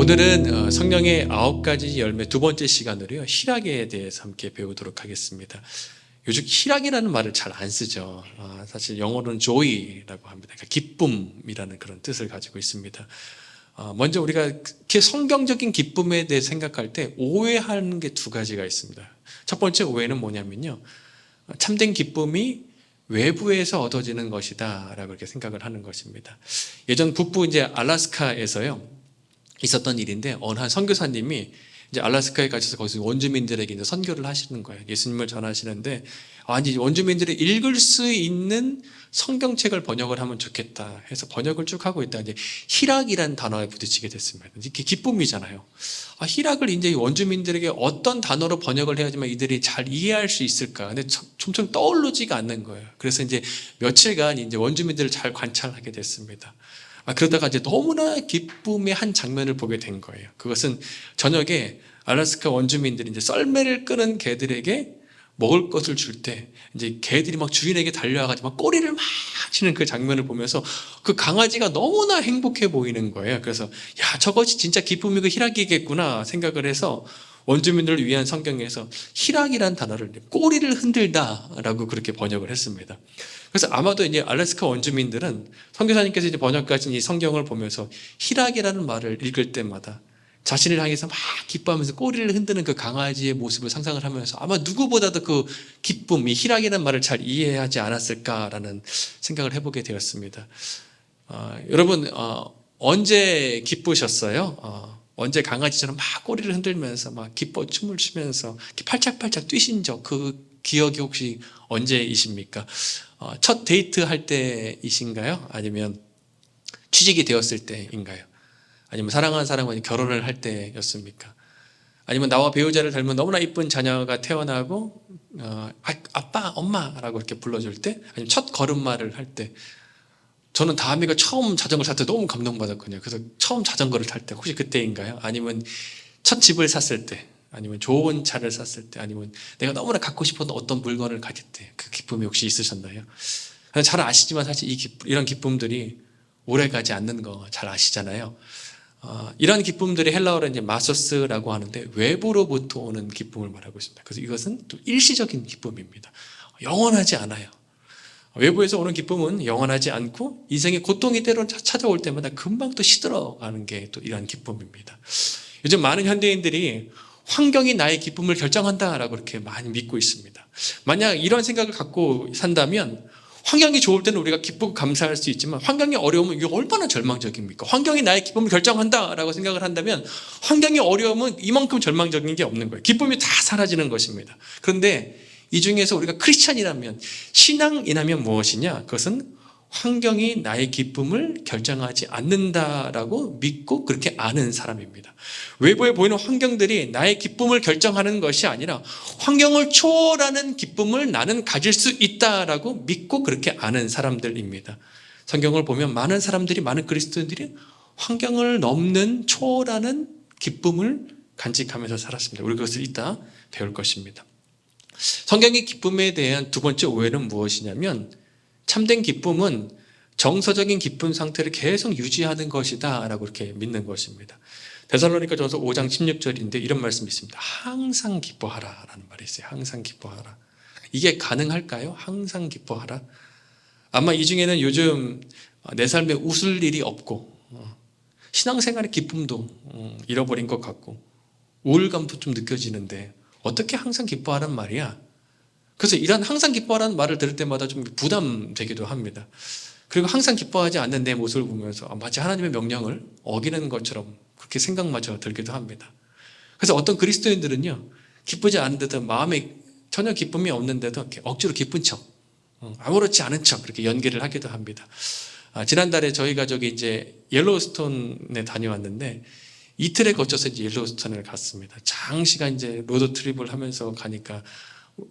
오늘은 성령의 9가지 열매 두 번째 시간으로요, 희락에 대해서 함께 배우도록 하겠습니다. 요즘 희락이라는 말을 잘 안 쓰죠. 사실 영어로는 joy라고 합니다. 그러니까 기쁨이라는 그런 뜻을 가지고 있습니다. 먼저 우리가 이렇게 성경적인 기쁨에 대해 생각할 때 오해하는 게 두 가지가 있습니다. 첫 번째 오해는 뭐냐면요, 참된 기쁨이 외부에서 얻어지는 것이다 라고 이렇게 생각을 하는 것입니다. 예전 북부 이제 알래스카에서요 있었던 일인데, 어느 한 선교사님이 이제 알래스카에 가셔서 거기서 원주민들에게 이제 선교를 하시는 거예요. 예수님을 전하시는데, 이제 원주민들이 읽을 수 있는 성경책을 번역을 하면 좋겠다 해서 번역을 쭉 하고 있다. 이제 희락이라는 단어에 부딪히게 됐습니다. 이게 기쁨이잖아요. 희락을 이제 원주민들에게 어떤 단어로 번역을 해야지만 이들이 잘 이해할 수 있을까? 근데 점점 떠오르지가 않는 거예요. 그래서 이제 며칠간 이제 원주민들을 잘 관찰하게 됐습니다. 그러다가 이제 너무나 기쁨의 한 장면을 보게 된 거예요. 그것은 저녁에 알래스카 원주민들이 이제 썰매를 끄는 개들에게 먹을 것을 줄 때, 이제 개들이 막 주인에게 달려와가지고 막 꼬리를 막 치는 그 장면을 보면서 그 강아지가 너무나 행복해 보이는 거예요. 그래서 저것이 진짜 기쁨이고 희락이겠구나 생각을 해서 원주민들을 위한 성경에서 희락이란 단어를 꼬리를 흔들다라고 그렇게 번역을 했습니다. 그래서 아마도 이제 알래스카 원주민들은 선교사님께서 이제 번역하신 이 성경을 보면서 희락이라는 말을 읽을 때마다 자신을 향해서 막 기뻐하면서 꼬리를 흔드는 그 강아지의 모습을 상상을 하면서 아마 누구보다도 그 기쁨, 이 희락이라는 말을 잘 이해하지 않았을까라는 생각을 해보게 되었습니다. 여러분, 언제 기쁘셨어요? 언제 강아지처럼 막 꼬리를 흔들면서 막 기뻐 춤을 추면서 팔짝팔짝 뛰신 적, 그 기억이 혹시 언제이십니까? 첫 데이트 할 때이신가요? 아니면 취직이 되었을 때인가요? 아니면 사랑하는 사람과 결혼을 할 때였습니까? 아니면 나와 배우자를 닮은 너무나 이쁜 자녀가 태어나고 아빠, 엄마라고 이렇게 불러줄 때? 아니면 첫 걸음마를 할 때? 저는 다미가 처음 자전거를 탈 때 너무 감동받았거든요. 그래서 처음 자전거를 탈 때 혹시 그때인가요? 아니면 첫 집을 샀을 때, 아니면 좋은 차를 샀을 때, 아니면 내가 너무나 갖고 싶었던 어떤 물건을 가질 때 그 기쁨이 혹시 있으셨나요? 잘 아시지만 사실 이런 기쁨들이 오래가지 않는 거 잘 아시잖아요. 이런 기쁨들이 헬라어로 이제 마소스라고 하는데 외부로부터 오는 기쁨을 말하고 있습니다. 그래서 이것은 또 일시적인 기쁨입니다. 영원하지 않아요. 외부에서 오는 기쁨은 영원하지 않고 인생의 고통이 때로 찾아올 때마다 금방 또 시들어가는 게 또 이러한 기쁨입니다. 요즘 많은 현대인들이 환경이 나의 기쁨을 결정한다라고 그렇게 많이 믿고 있습니다. 만약 이런 생각을 갖고 산다면 환경이 좋을 때는 우리가 기쁘고 감사할 수 있지만 환경이 어려우면 이게 얼마나 절망적입니까? 환경이 나의 기쁨을 결정한다라고 생각을 한다면 환경이 어려우면 이만큼 절망적인 게 없는 거예요. 기쁨이 다 사라지는 것입니다. 그런데 이 중에서 우리가 크리스찬이라면, 신앙이라면 무엇이냐? 그것은 환경이 나의 기쁨을 결정하지 않는다라고 믿고 그렇게 아는 사람입니다. 외부에 보이는 환경들이 나의 기쁨을 결정하는 것이 아니라 환경을 초월하는 기쁨을 나는 가질 수 있다라고 믿고 그렇게 아는 사람들입니다. 성경을 보면 많은 사람들이, 많은 그리스도인들이 환경을 넘는 초월하는 기쁨을 간직하면서 살았습니다. 우리 그것을 이따 배울 것입니다. 성경의 기쁨에 대한 두 번째 오해는 무엇이냐면, 참된 기쁨은 정서적인 기쁨 상태를 계속 유지하는 것이다 라고 이렇게 믿는 것입니다. 데살로니가전서 5장 16절인데 이런 말씀이 있습니다. 항상 기뻐하라 라는 말이 있어요. 항상 기뻐하라. 이게 가능할까요? 항상 기뻐하라. 아마 이 중에는 요즘 내 삶에 웃을 일이 없고 신앙생활의 기쁨도 잃어버린 것 같고 우울감도 좀 느껴지는데 어떻게 항상 기뻐하란 말이야? 그래서 이런 항상 기뻐하라는 말을 들을 때마다 좀 부담되기도 합니다. 그리고 항상 기뻐하지 않는 내 모습을 보면서 마치 하나님의 명령을 어기는 것처럼 그렇게 생각마저 들기도 합니다. 그래서 어떤 그리스도인들은요, 기쁘지 않은데도 마음에 전혀 기쁨이 없는데도 억지로 기쁜 척, 아무렇지 않은 척 그렇게 연기를 하기도 합니다. 지난달에 저희 가족이 이제 옐로우스톤에 다녀왔는데 이틀에 거쳐서 이제 옐로우스톤을 갔습니다. 장시간 이제 로드 트립을 하면서 가니까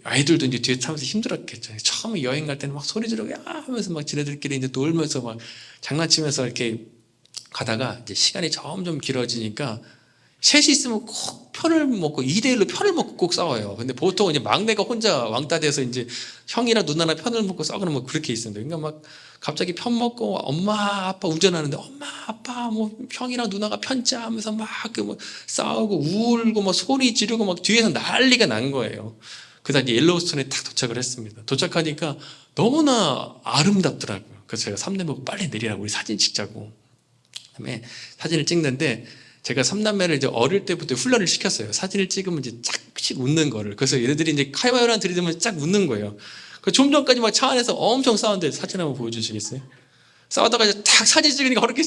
아이들도 이제 뒤에 타면서 힘들었겠죠. 처음에 여행 갈 때는 막 소리 지르고 하면서 막 지네들끼리 이제 놀면서 막 장난치면서 이렇게 가다가 이제 시간이 점점 길어지니까 셋이 있으면 꼭 편을 먹고 2대1로 편을 먹고 꼭 싸워요. 근데 보통 이제 막내가 혼자 왕따 돼서 이제 형이나 누나나 편을 먹고 싸우거나 뭐 그렇게 있습니다. 그러니까 막 갑자기 편 먹고 엄마 아빠 운전하는데 엄마 아빠 뭐 형이랑 누나가 편짜 하면서 막 뭐 싸우고 울고 뭐 소리 지르고 막 뒤에서 난리가 난 거예요. 그다음 이제 옐로우스톤에 딱 도착을 했습니다. 도착하니까 너무나 아름답더라고요. 그래서 제가 삼남매 보고 빨리 내리라고 우리 사진 찍자고. 그다음에 사진을 찍는데 제가 삼남매를 이제 어릴 때부터 훈련을 시켰어요. 사진을 찍으면 이제 짝씩 웃는 거를. 그래서 얘네들이 이제 카메라를 들이대면 짝 웃는 거예요. 좀 전까지 막 차 안에서 엄청 싸웠는데 사진 한번 보여주시겠어요? 싸우다가 이제 딱 사진 찍으니까 그렇게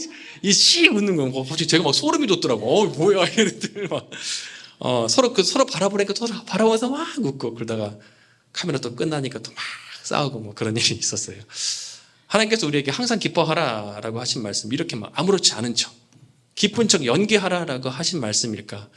씨 웃는 거예요. 갑자기 제가 막 소름이 돋더라고. 뭐야 얘네들 막. 서로 바라보니까 서로 바라보면서 막 웃고 그러다가 카메라 또 끝나니까 또 막 싸우고 뭐 그런 일이 있었어요. 하나님께서 우리에게 항상 기뻐하라라고 하신 말씀, 이렇게 막 아무렇지 않은 척, 기쁜 척 연기하라라고 하신 말씀일까?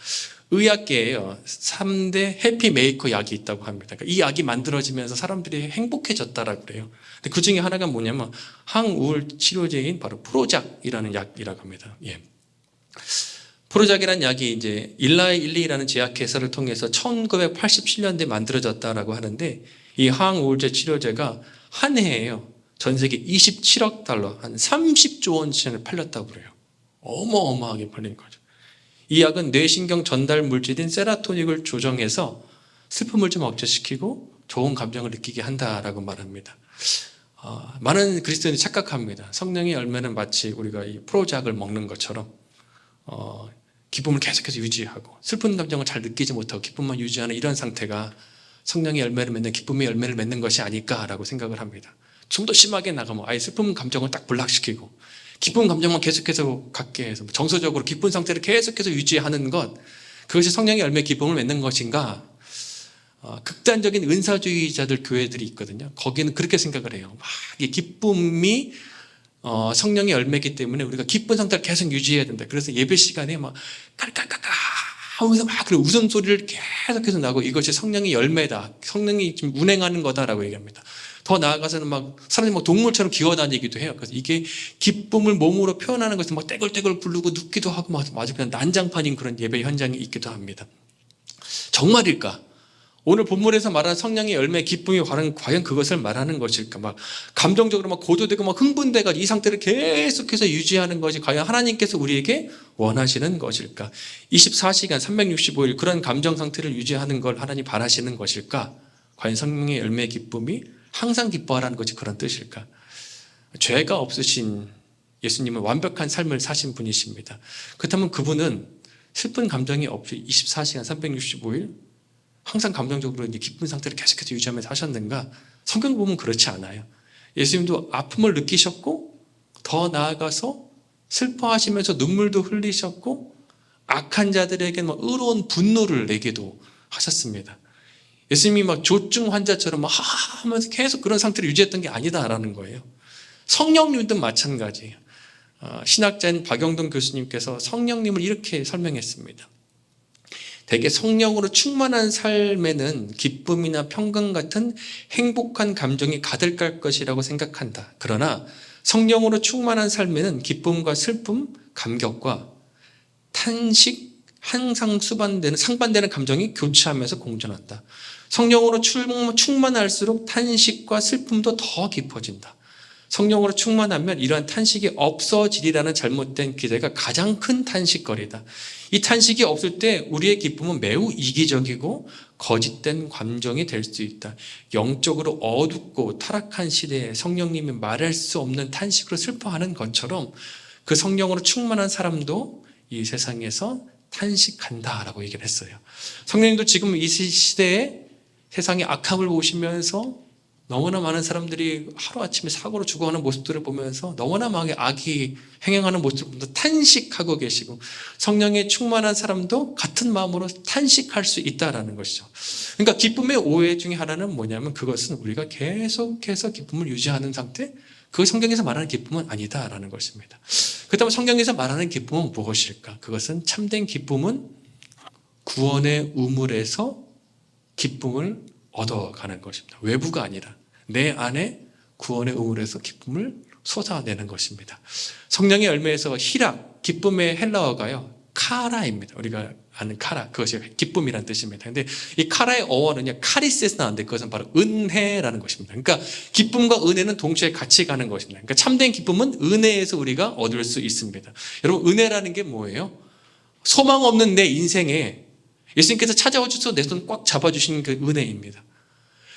의학계에요 3대 해피메이커 약이 있다고 합니다. 그러니까 이 약이 만들어지면서 사람들이 행복해졌다라고 그래요. 근데 그 중에 하나가 뭐냐면 항우울 치료제인 바로 프로작이라는 약이라고 합니다. 예. 프로작이라는 약이 이제 일라이 일리라는 제약회사를 통해서 1987년대에 만들어졌다라고 하는데, 이 항우울제 치료제가 한 해에요 전 세계 27억 달러, 한 30조 원치를 팔렸다고 그래요. 어마어마하게 팔린 거죠. 이 약은 뇌신경 전달 물질인 세라토닌을 조정해서 슬픔을 좀 억제시키고 좋은 감정을 느끼게 한다라고 말합니다. 많은 그리스도인이 착각합니다. 성령의 열매는 마치 우리가 이 프로작을 먹는 것처럼 기쁨을 계속해서 유지하고 슬픈 감정을 잘 느끼지 못하고 기쁨만 유지하는 이런 상태가 성령의 열매를 맺는 기쁨의 열매를 맺는 것이 아닐까라고 생각을 합니다. 좀 더 심하게 나가면 아예 슬픈 감정을 딱 불락시키고 기쁜 감정만 계속해서 갖게 해서 정서적으로 기쁜 상태를 계속해서 유지하는 것, 그것이 성령의 열매 기쁨을 맺는 것인가? 극단적인 은사주의자들 교회들이 있거든요. 거기는 그렇게 생각을 해요. 막 이 기쁨이 성령의 열매이기 때문에 우리가 기쁜 상태를 계속 유지해야 된다. 그래서 예배 시간에 막 깔깔깔깔 하면서 막 그런 웃음소리를 계속해서 나고 이것이 성령의 열매다. 성령이 지금 운행하는 거다라고 얘기합니다. 더 나아가서는 막 사람들이 막 동물처럼 기어다니기도 해요. 그래서 이게 기쁨을 몸으로 표현하는 것을 막 떼굴떼굴 부르고 눕기도 하고 막 아주 그냥 난장판인 그런 예배 현장이 있기도 합니다. 정말일까? 오늘 본문에서 말하는 성령의 열매, 기쁨이 과연 그것을 말하는 것일까? 막 감정적으로 막 고조되고 막 흥분돼가지고 이 상태를 계속해서 유지하는 것이 과연 하나님께서 우리에게 원하시는 것일까? 24시간 365일 그런 감정 상태를 유지하는 걸 하나님 바라시는 것일까? 과연 성령의 열매, 기쁨이 항상 기뻐하라는 것이 그런 뜻일까? 죄가 없으신 예수님은 완벽한 삶을 사신 분이십니다. 그렇다면 그분은 슬픈 감정이 없이 24시간 365일 항상 감정적으로 이제 기쁜 상태를 계속해서 유지하면서 하셨는가? 성경 보면 그렇지 않아요. 예수님도 아픔을 느끼셨고 더 나아가서 슬퍼하시면서 눈물도 흘리셨고 악한 자들에게 막 의로운 분노를 내기도 하셨습니다. 예수님이 막 조증 환자처럼 막 하면서 계속 그런 상태를 유지했던 게 아니다라는 거예요. 성령님도 마찬가지예요. 신학자인 박영동 교수님께서 성령님을 이렇게 설명했습니다. 대개 성령으로 충만한 삶에는 기쁨이나 평강 같은 행복한 감정이 가득할 것이라고 생각한다. 그러나 성령으로 충만한 삶에는 기쁨과 슬픔, 감격과 탄식, 항상 상반되는 감정이 교차하면서 공존한다. 성령으로 충만할수록 탄식과 슬픔도 더 깊어진다. 성령으로 충만하면 이러한 탄식이 없어지리라는 잘못된 기대가 가장 큰 탄식거리다. 이 탄식이 없을 때 우리의 기쁨은 매우 이기적이고 거짓된 감정이 될 수 있다. 영적으로 어둡고 타락한 시대에 성령님이 말할 수 없는 탄식으로 슬퍼하는 것처럼 그 성령으로 충만한 사람도 이 세상에서 탄식한다라고 얘기를 했어요. 성령님도 지금 이 시대에 세상의 악함을 보시면서 너무나 많은 사람들이 하루아침에 사고로 죽어가는 모습들을 보면서 너무나 많은 악이 행행하는 모습을 보면서 탄식하고 계시고 성령에 충만한 사람도 같은 마음으로 탄식할 수 있다는 것이죠. 그러니까 기쁨의 오해 중에 하나는 뭐냐면 그것은 우리가 계속해서 기쁨을 유지하는 상태, 그 성경에서 말하는 기쁨은 아니다라는 것입니다. 그렇다면 성경에서 말하는 기쁨은 무엇일까? 그것은 참된 기쁨은 구원의 우물에서 기쁨을 얻어가는 것입니다. 외부가 아니라 내 안에 구원의 우물에서 기쁨을 쏟아내는 것입니다. 성령의 열매에서 희락, 기쁨의 헬라어가요 카라입니다. 우리가 하는 카라, 그것이 기쁨이라는 뜻입니다. 근데 이 카라의 어원은요, 카리스에서 나왔는데 그것은 바로 은혜라는 것입니다. 그러니까 기쁨과 은혜는 동시에 같이 가는 것입니다. 그러니까 참된 기쁨은 은혜에서 우리가 얻을 수 있습니다. 여러분, 은혜라는 게 뭐예요? 소망 없는 내 인생에 예수님께서 찾아와 주셔서 내 손 꽉 잡아주신 그 은혜입니다.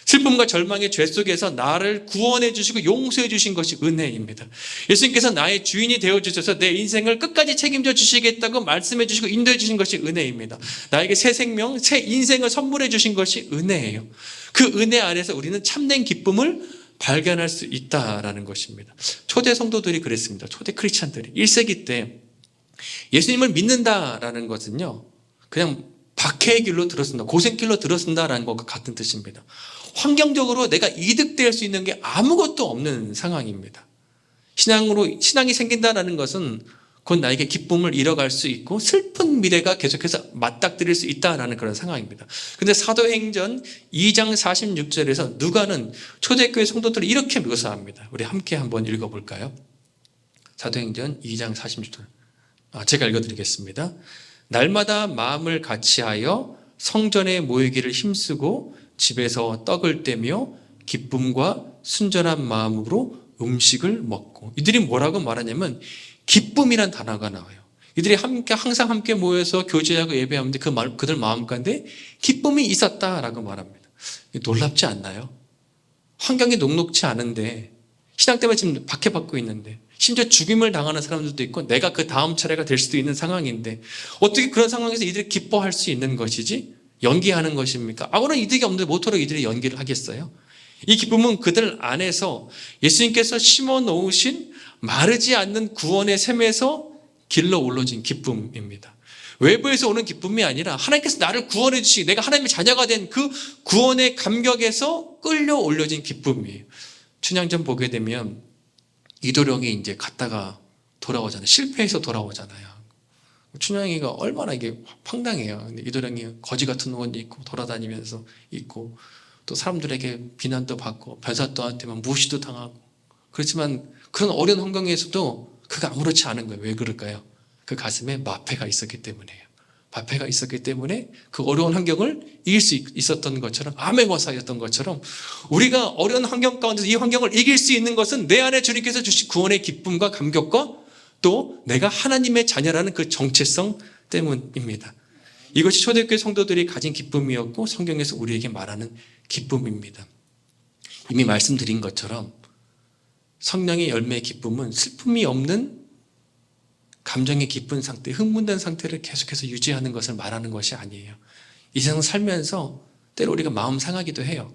슬픔과 절망의 죄 속에서 나를 구원해 주시고 용서해 주신 것이 은혜입니다. 예수님께서 나의 주인이 되어 주셔서 내 인생을 끝까지 책임져 주시겠다고 말씀해 주시고 인도해 주신 것이 은혜입니다. 나에게 새 생명, 새 인생을 선물해 주신 것이 은혜예요. 그 은혜 안에서 우리는 참된 기쁨을 발견할 수 있다라는 것입니다. 초대 성도들이 그랬습니다. 초대 크리스찬들이 1세기 때 예수님을 믿는다라는 것은요, 그냥 박해의 길로 들어선다, 고생길로 들어선다라는 것과 같은 뜻입니다. 환경적으로 내가 이득될 수 있는 게 아무것도 없는 상황입니다. 신앙이 생긴다는 것은 곧 나에게 기쁨을 잃어갈 수 있고 슬픈 미래가 계속해서 맞닥뜨릴 수 있다는 그런 상황입니다. 그런데 사도행전 2장 46절에서 누가는 초대교회 성도들을 이렇게 묘사합니다. 우리 함께 한번 읽어볼까요? 사도행전 2장 46절. 제가 읽어드리겠습니다. 날마다 마음을 같이하여 성전에 모이기를 힘쓰고 집에서 떡을 떼며 기쁨과 순전한 마음으로 음식을 먹고. 이들이 뭐라고 말하냐면 기쁨이란 단어가 나와요. 이들이 항상 함께 모여서 교제하고 예배하는데 그들 마음 가운데 기쁨이 있었다라고 말합니다. 놀랍지 않나요? 환경이 녹록지 않은데, 신앙 때문에 지금 박해받고 있는데, 심지어 죽임을 당하는 사람들도 있고 내가 그 다음 차례가 될 수도 있는 상황인데 어떻게 그런 상황에서 이들이 기뻐할 수 있는 것이지? 연기하는 것입니까? 아무런 이득이 없는데 모토록 이들이 연기를 하겠어요? 이 기쁨은 그들 안에서 예수님께서 심어 놓으신 마르지 않는 구원의 샘에서 길러 올라진 기쁨입니다. 외부에서 오는 기쁨이 아니라 하나님께서 나를 구원해 주시고 내가 하나님의 자녀가 된 그 구원의 감격에서 끌려 올려진 기쁨이에요. 춘향전 보게 되면 이도령이 이제 갔다가 돌아오잖아요. 실패해서 돌아오잖아요. 춘향이가 얼마나 이게 황당해요. 근데 이도령이 거지 같은 옷 입고 돌아다니면서 있고 또 사람들에게 비난도 받고 변사또한테만 무시도 당하고 그렇지만 그런 어려운 환경에서도 그가 아무렇지 않은 거예요. 왜 그럴까요? 그 가슴에 마패가 있었기 때문이에요. 마패가 있었기 때문에 그 어려운 환경을 이길 수 있었던 것처럼, 암의 거사였던 것처럼 우리가 어려운 환경 가운데서 이 환경을 이길 수 있는 것은 내 안에 주님께서 주신 구원의 기쁨과 감격과 또 내가 하나님의 자녀라는 그 정체성 때문입니다. 이것이 초대교회 성도들이 가진 기쁨이었고 성경에서 우리에게 말하는 기쁨입니다. 이미 말씀드린 것처럼 성령의 열매의 기쁨은 슬픔이 없는 감정의 기쁜 상태, 흥분된 상태를 계속해서 유지하는 것을 말하는 것이 아니에요. 이 세상 살면서 때로 우리가 마음 상하기도 해요.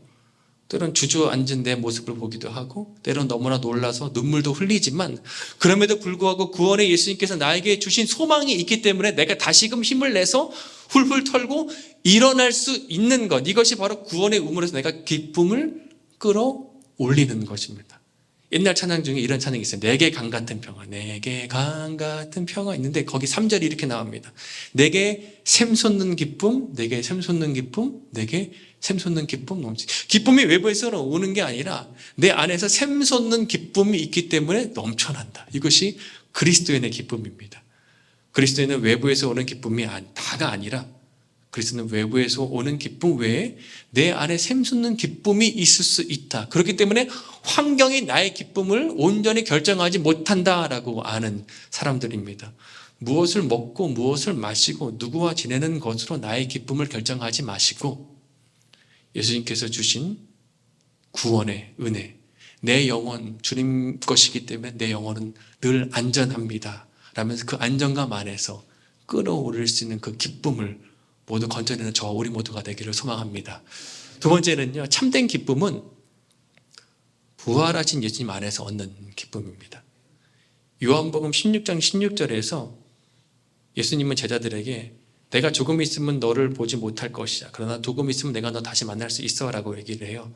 때로는 주저앉은 내 모습을 보기도 하고 때로는 너무나 놀라서 눈물도 흘리지만 그럼에도 불구하고 구원의 예수님께서 나에게 주신 소망이 있기 때문에 내가 다시금 힘을 내서 훌훌 털고 일어날 수 있는 것, 이것이 바로 구원의 우물에서 내가 기쁨을 끌어올리는 것입니다. 옛날 찬양 중에 이런 찬양이 있어요. 내게 강 같은 평화, 내게 강 같은 평화 있는데 거기 3절이 이렇게 나옵니다. 내게 샘솟는 기쁨, 내게 샘솟는 기쁨, 내게 샘솟는 기쁨 넘치. 기쁨이 외부에서 오는 게 아니라 내 안에서 샘솟는 기쁨이 있기 때문에 넘쳐난다. 이것이 그리스도인의 기쁨입니다. 그리스도인은 외부에서 오는 기쁨이 다가 아니라 그리스도는 외부에서 오는 기쁨 외에 내 안에 샘솟는 기쁨이 있을 수 있다. 그렇기 때문에 환경이 나의 기쁨을 온전히 결정하지 못한다라고 아는 사람들입니다. 무엇을 먹고 무엇을 마시고 누구와 지내는 것으로 나의 기쁨을 결정하지 마시고 예수님께서 주신 구원의 은혜, 내 영혼 주님 것이기 때문에 내 영혼은 늘 안전합니다 라면서 그 안정감 안에서 끌어올릴 수 있는 그 기쁨을 모두 건져내는 저와 우리 모두가 되기를 소망합니다. 두 번째는요, 참된 기쁨은 부활하신 예수님 안에서 얻는 기쁨입니다. 요한복음 16장 16절에서 예수님은 제자들에게 내가 조금 있으면 너를 보지 못할 것이다. 그러나 조금 있으면 내가 너 다시 만날 수 있어 라고 얘기를 해요.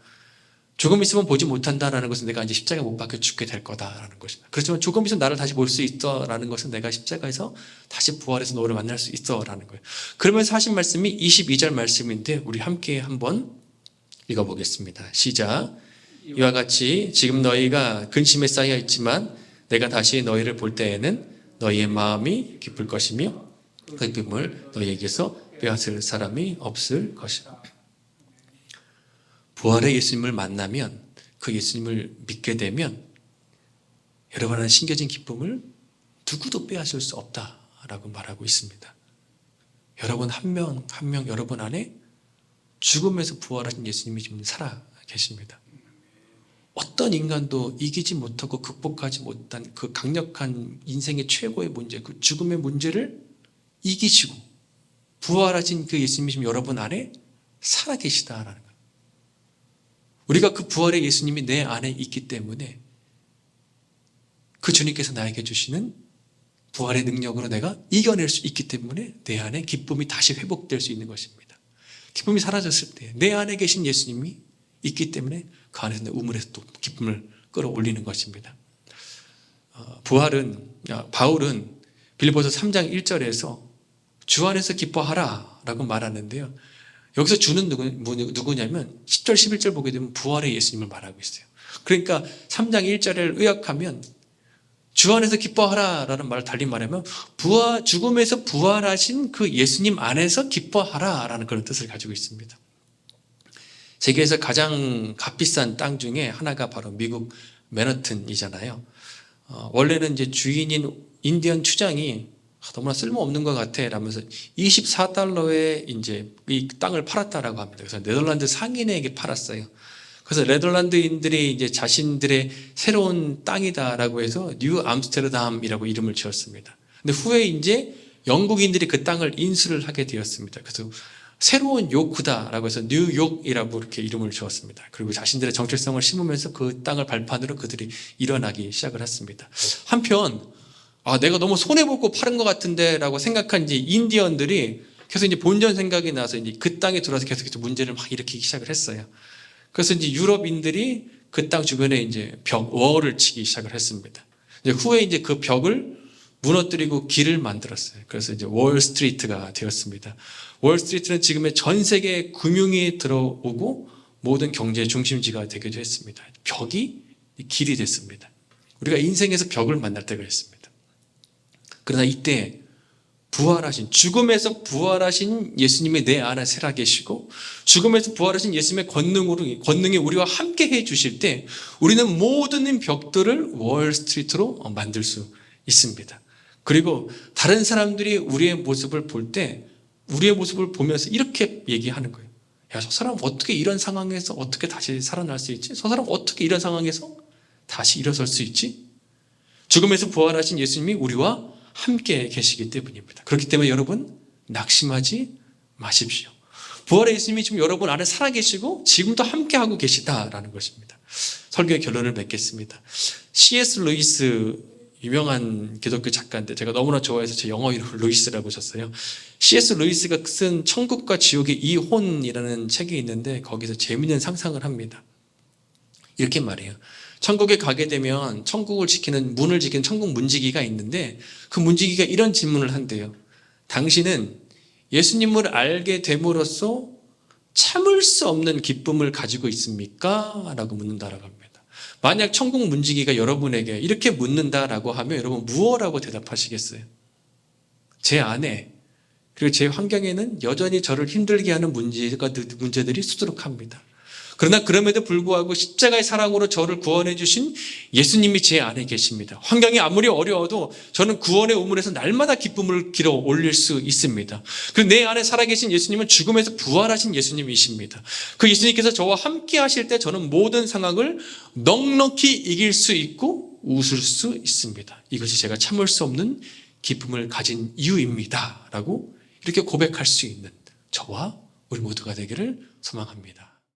조금 있으면 보지 못한다라는 것은 내가 이제 십자가에 못 박혀 죽게 될 거다라는 것입니다. 그렇지만 조금 있으면 나를 다시 볼 수 있어라는 것은 내가 십자가에서 다시 부활해서 너를 만날 수 있어라는 거예요. 그러면서 하신 말씀이 22절 말씀인데 우리 함께 한번 읽어보겠습니다. 시작. 이와 같이 지금 너희가 근심에 쌓여 있지만 내가 다시 너희를 볼 때에는 너희의 마음이 기쁠 것이며 그 기쁨을 너희에게서 빼앗을 사람이 없을 것이라. 부활의 예수님을 만나면, 그 예수님을 믿게 되면 여러분의 심겨진 기쁨을 누구도 빼앗을 수 없다라고 말하고 있습니다. 여러분 한 명 한 명 여러분 안에 죽음에서 부활하신 예수님이 지금 살아 계십니다. 어떤 인간도 이기지 못하고 극복하지 못한 그 강력한 인생의 최고의 문제, 그 죽음의 문제를 이기시고 부활하신 그 예수님이 지금 여러분 안에 살아 계시다라는 거예요. 우리가 그 부활의 예수님이 내 안에 있기 때문에 그 주님께서 나에게 주시는 부활의 능력으로 내가 이겨낼 수 있기 때문에 내 안에 기쁨이 다시 회복될 수 있는 것입니다. 기쁨이 사라졌을 때 내 안에 계신 예수님이 있기 때문에 그 안에서 내 우물에서 또 기쁨을 끌어올리는 것입니다. 바울은 빌립보서 3장 1절에서 주 안에서 기뻐하라 라고 말하는데요. 여기서 주는 누구냐면 10절 11절 보게 되면 부활의 예수님을 말하고 있어요. 그러니까 3장 1절을 의역하면 주 안에서 기뻐하라 라는 말을 달리 말하면 죽음에서 부활하신 그 예수님 안에서 기뻐하라 라는 그런 뜻을 가지고 있습니다. 세계에서 가장 값비싼 땅 중에 하나가 바로 미국 맨하튼이잖아요. 원래는 이제 주인인 인디언 추장이 너무나 쓸모없는 것 같아 라면서 24달러에 이제 이 땅을 팔았다라고 합니다. 그래서 네덜란드 상인에게 팔았어요. 그래서 네덜란드인들이 이제 자신들의 새로운 땅이다라고 해서 뉴 암스테르담이라고 이름을 지었습니다. 근데 후에 이제 영국인들이 그 땅을 인수를 하게 되었습니다. 그래서 새로운 요크다라고 해서 뉴욕이라고 이렇게 이름을 지었습니다. 그리고 자신들의 정체성을 심으면서 그 땅을 발판으로 그들이 일어나기 시작을 했습니다. 한편 내가 너무 손해보고 파는 것 같은데 라고 생각한 이제 인디언들이 계속 이제 본전 생각이 나서 이제 그 땅에 들어와서 계속 문제를 막 일으키기 시작을 했어요. 그래서 이제 유럽인들이 그 땅 주변에 이제 월을 치기 시작을 했습니다. 이제 후에 이제 그 벽을 무너뜨리고 길을 만들었어요. 그래서 이제 월스트리트가 되었습니다. 월스트리트는 지금의 전 세계 금융이 들어오고 모든 경제의 중심지가 되기도 했습니다. 벽이 길이 됐습니다. 우리가 인생에서 벽을 만날 때가 있습니다. 그러나 이때 죽음에서 부활하신 예수님이 내 안에 살아 계시고 죽음에서 부활하신 예수님의 권능이 우리와 함께 해 주실 때 우리는 모든 벽들을 월스트리트로 만들 수 있습니다. 그리고 다른 사람들이 우리의 모습을 볼 때 우리의 모습을 보면서 이렇게 얘기하는 거예요. 야, 저 사람 어떻게 이런 상황에서 어떻게 다시 살아날 수 있지? 저 사람 어떻게 이런 상황에서 다시 일어설 수 있지? 죽음에서 부활하신 예수님이 우리와 함께 계시기 때문입니다. 그렇기 때문에 여러분 낙심하지 마십시오. 부활의 예수님이 지금 여러분 안에 살아계시고 지금도 함께하고 계시다라는 것입니다. 설교의 결론을 맺겠습니다. C.S. 루이스 유명한 기독교 작가인데 제가 너무나 좋아해서 제 영어 이름을 루이스라고 줬어요. C.S. 루이스가 쓴 천국과 지옥의 이혼이라는 책이 있는데 거기서 재미있는 상상을 합니다. 이렇게 말해요. 천국에 가게 되면 문을 지키는 천국 문지기가 있는데 그 문지기가 이런 질문을 한대요. 당신은 예수님을 알게 됨으로써 참을 수 없는 기쁨을 가지고 있습니까? 라고 묻는다라고 합니다. 만약 천국 문지기가 여러분에게 이렇게 묻는다라고 하면 여러분 무엇라고 대답하시겠어요? 제 안에 그리고 제 환경에는 여전히 저를 힘들게 하는 문제들이 수두룩합니다. 그러나 그럼에도 불구하고 십자가의 사랑으로 저를 구원해 주신 예수님이 제 안에 계십니다. 환경이 아무리 어려워도 저는 구원의 우물에서 날마다 기쁨을 길어 올릴 수 있습니다. 그리고 내 안에 살아계신 예수님은 죽음에서 부활하신 예수님이십니다. 그 예수님께서 저와 함께 하실 때 저는 모든 상황을 넉넉히 이길 수 있고 웃을 수 있습니다. 이것이 제가 참을 수 없는 기쁨을 가진 이유입니다. 라고 이렇게 고백할 수 있는 저와 우리 모두가 되기를 소망합니다.